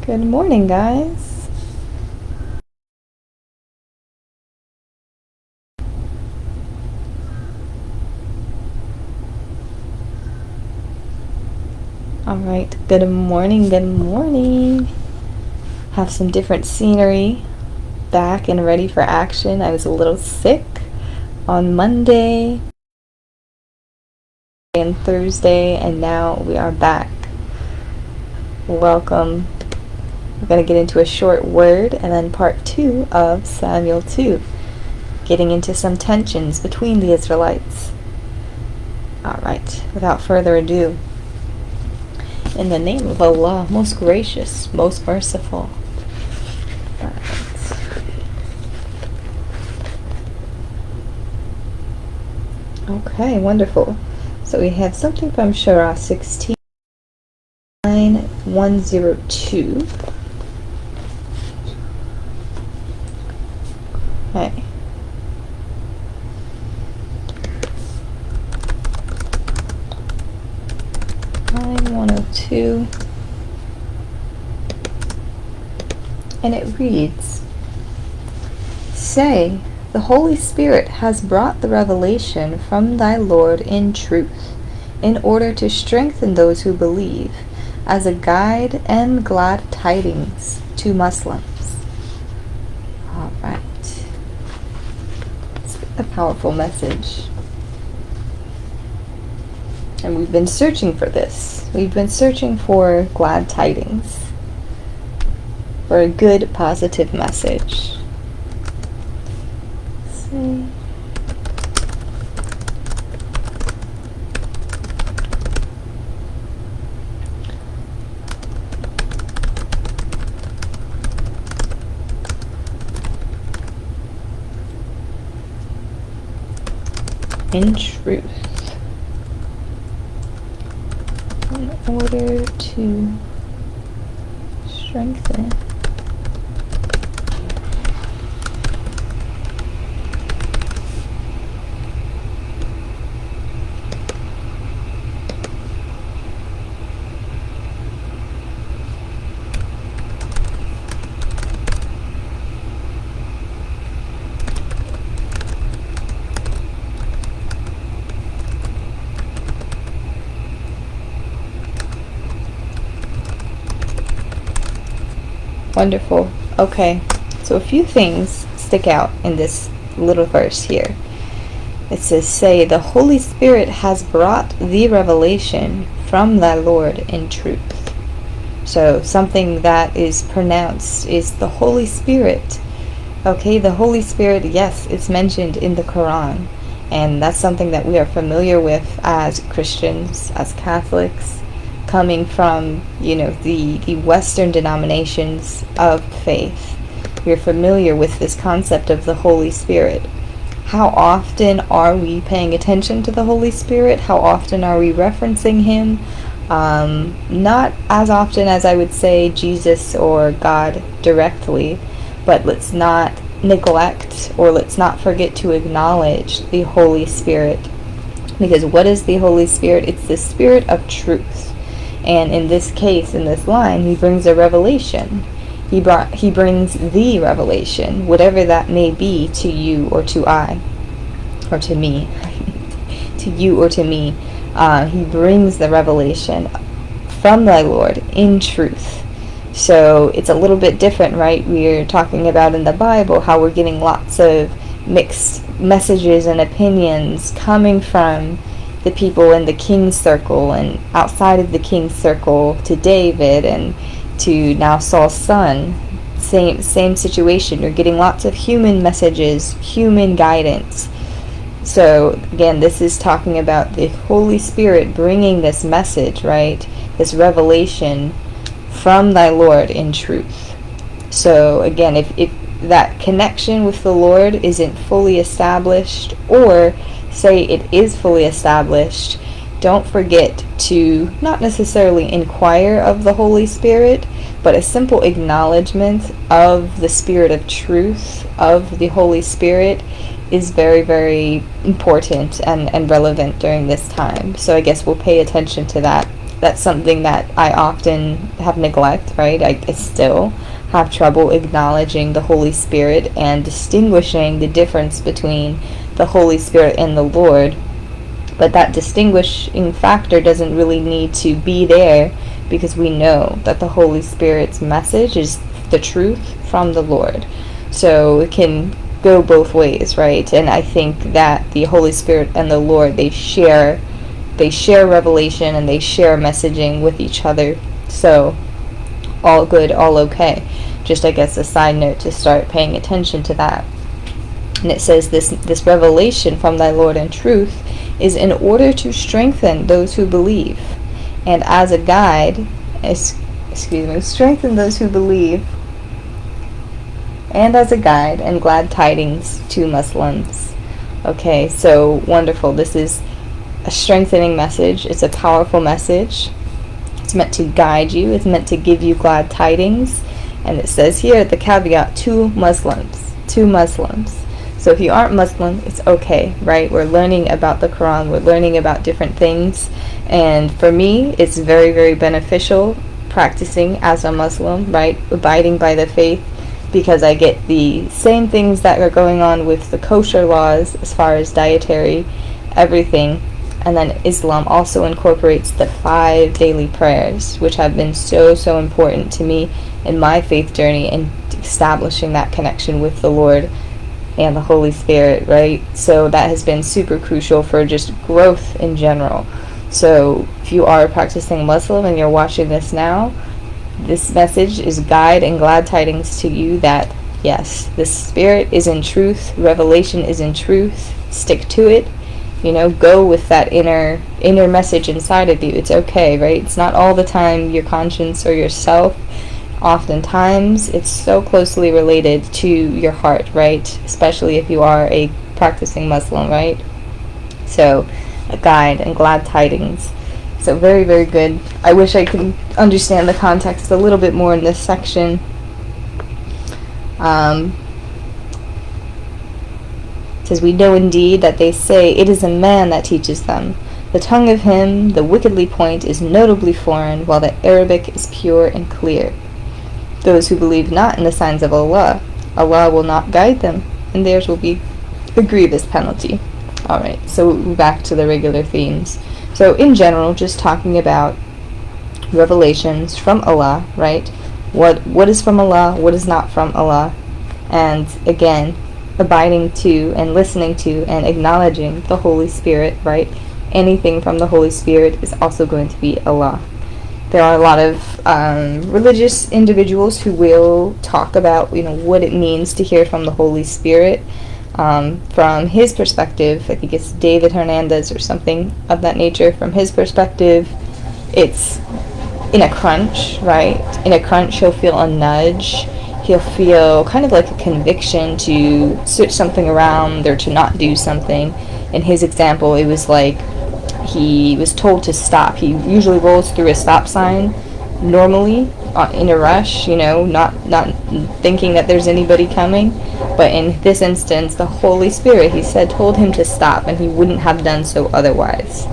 Good morning, guys. All right, good morning, good morning. Have some different scenery, back and ready for action. I was a little sick on Monday and Thursday, and now we are back. Welcome. We're going to get into a short word and then part 2 of Samuel 2, getting into some tensions between the Israelites. All right, without further ado, in the name of Allah, most gracious, most merciful. All right. Okay, wonderful. So we have something from Surah 16:102. Okay. Line 102. And it reads, "Say, the Holy Spirit has brought the revelation from thy Lord in truth, in order to strengthen those who believe, as a guide and glad tidings to Muslims." All right. It's a powerful message. And we've been searching for this. We've been searching for glad tidings, for a good, positive message. Let's see. In truth, in order to strengthen Wonderful. Okay, so a few things stick out in this little verse here. It says, "Say, the Holy Spirit has brought the revelation from thy Lord in truth." So something that is pronounced is the Holy Spirit. Okay, the Holy Spirit, yes, it's mentioned in the Qur'an, and that's something that we are familiar with as Christians, as Catholics, coming from, the Western denominations of faith. We're familiar with this concept of the Holy Spirit. How often are we paying attention to the Holy Spirit? How often are we referencing Him? Not as often as I would say Jesus or God directly, but let's not neglect or let's not forget to acknowledge the Holy Spirit. Because what is the Holy Spirit? It's the Spirit of truth. And in this case, in this line, He brings a revelation. He brings the revelation, whatever that may be to you or to I, or to me, to you or to me. He brings the revelation from thy Lord in truth. So it's a little bit different, right? We're talking about in the Bible how we're getting lots of mixed messages and opinions coming from the people in the king's circle and outside of the king's circle, to David and to now Saul's son. Same situation. You're getting lots of human messages, human guidance. So again, this is talking about the Holy Spirit bringing this message, right? This revelation from thy Lord in truth. So again, if that connection with the Lord isn't fully established, or say it is fully established, don't forget to not necessarily inquire of the Holy Spirit, but a simple acknowledgement of the Spirit of truth, of the Holy Spirit, is very, very important and relevant during this time. So I guess we'll pay attention to that that's something that I often have neglect, right? I still have trouble acknowledging the Holy Spirit and distinguishing the difference between the Holy Spirit and the Lord. But that distinguishing factor doesn't really need to be there, because we know that the Holy Spirit's message is the truth from the Lord. So it can go both ways, right? And I think that the Holy Spirit and the Lord, they share revelation and they share messaging with each other. So all good, all okay. Just, I guess, a side note to start paying attention to that. And it says this revelation from thy Lord in truth is in order to strengthen those who believe, and as a guide, strengthen those who believe, and as a guide and glad tidings to Muslims. Okay, so wonderful. This is a strengthening message. It's a powerful message. It's meant to guide you. It's meant to give you glad tidings. And it says here, the caveat, to Muslims. To Muslims. So if you aren't Muslim, it's okay, right? We're learning about the Qur'an. We're learning about different things. And for me, it's very, very beneficial practicing as a Muslim, right? Abiding by the faith, because I get the same things that are going on with the kosher laws as far as dietary, everything. And then Islam also incorporates the 5 daily prayers, which have been so, so important to me in my faith journey and establishing that connection with the Lord and the Holy Spirit, right? So that has been super crucial for just growth in general. So if you are a practicing Muslim and you're watching this now, this message is guide and glad tidings to you that, yes, the Spirit is in truth, revelation is in truth, stick to it, go with that inner message inside of you. It's okay, right? It's not all the time your conscience or yourself. Oftentimes, it's so closely related to your heart, right? Especially if you are a practicing Muslim, right? So, a guide and glad tidings. So very, very good. I wish I could understand the context a little bit more in this section. It says, we know indeed that they say it is a man that teaches them. The tongue of him, the wickedly point, is notably foreign, while the Arabic is pure and clear. Those who believe not in the signs of Allah, Allah will not guide them, and theirs will be a grievous penalty. Alright, so back to the regular themes. So in general, just talking about revelations from Allah, right? What is from Allah, what is not from Allah, and again, abiding to and listening to and acknowledging the Holy Spirit, right? Anything from the Holy Spirit is also going to be Allah. There are a lot of religious individuals who will talk about, what it means to hear from the Holy Spirit. From his perspective, I think it's David Hernandez or something of that nature. From his perspective, it's in a crunch, right? In a crunch, he'll feel a nudge. He'll feel kind of like a conviction to switch something around or to not do something. In his example, it was like he was told to stop. He usually rolls through a stop sign normally in a rush, not thinking that there's anybody coming. But in this instance, the Holy Spirit, he said, told him to stop, and he wouldn't have done so otherwise.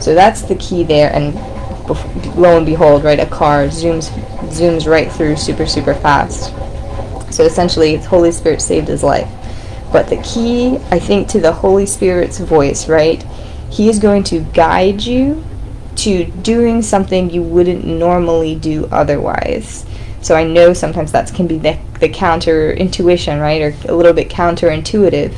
So that's the key there, and lo and behold, right, a car zooms right through super, super fast. So essentially, the Holy Spirit saved his life. But the key, I think, to the Holy Spirit's voice, right, he is going to guide you to doing something you wouldn't normally do otherwise. So I know sometimes that can be the counter-intuition, right, or a little bit counterintuitive.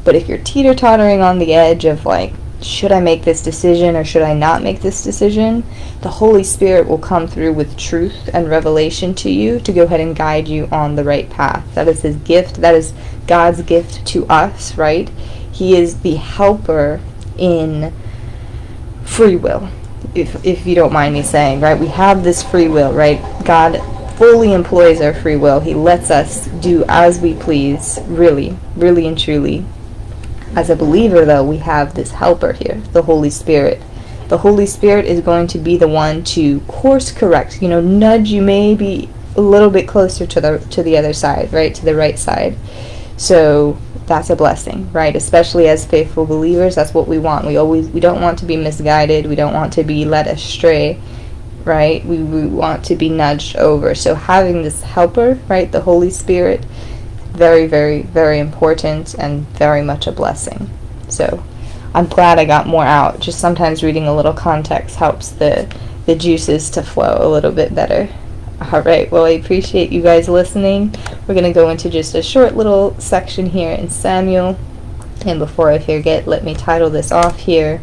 But if you're teeter-tottering on the edge of, like, should I make this decision or should I not make this decision, the Holy Spirit will come through with truth and revelation to you to go ahead and guide you on the right path. That is his gift. That is God's gift to us, right? He is the helper in free will, if you don't mind me saying, right? We have this free will, right? God fully employs our free will. He lets us do as we please, really, really and truly. As a believer, though, we have this helper here, the Holy Spirit. The Holy Spirit is going to be the one to course correct, nudge you maybe a little bit closer to the other side, right, to the right side. So that's a blessing, right? Especially as faithful believers, that's what we want. We don't want to be misguided. We don't want to be led astray. right? We want to be nudged over. So having this helper, right, the Holy Spirit, very, very, very important and very much a blessing. So I'm glad I got more out. Just sometimes reading a little context helps the juices to flow a little bit better. All right, well, I appreciate you guys listening. We're going to go into just a short little section here in Samuel. And before I forget, let me title this off here.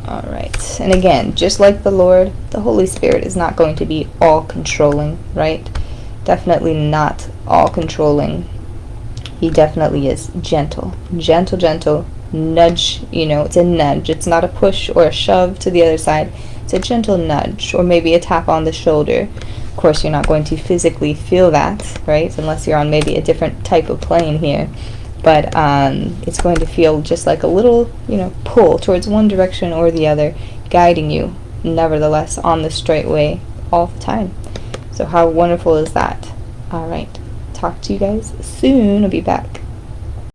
Alright, and again, just like the Lord, the Holy Spirit is not going to be all-controlling, right? Definitely not all-controlling. He definitely is gentle. Gentle, gentle. Nudge, it's a nudge. It's not a push or a shove to the other side. It's a gentle nudge, or maybe a tap on the shoulder. Of course, you're not going to physically feel that, right? Unless you're on maybe a different type of plane here. But it's going to feel just like a little, pull towards one direction or the other, guiding you, nevertheless, on the straight way all the time. So how wonderful is that? All right. Talk to you guys soon. I'll be back.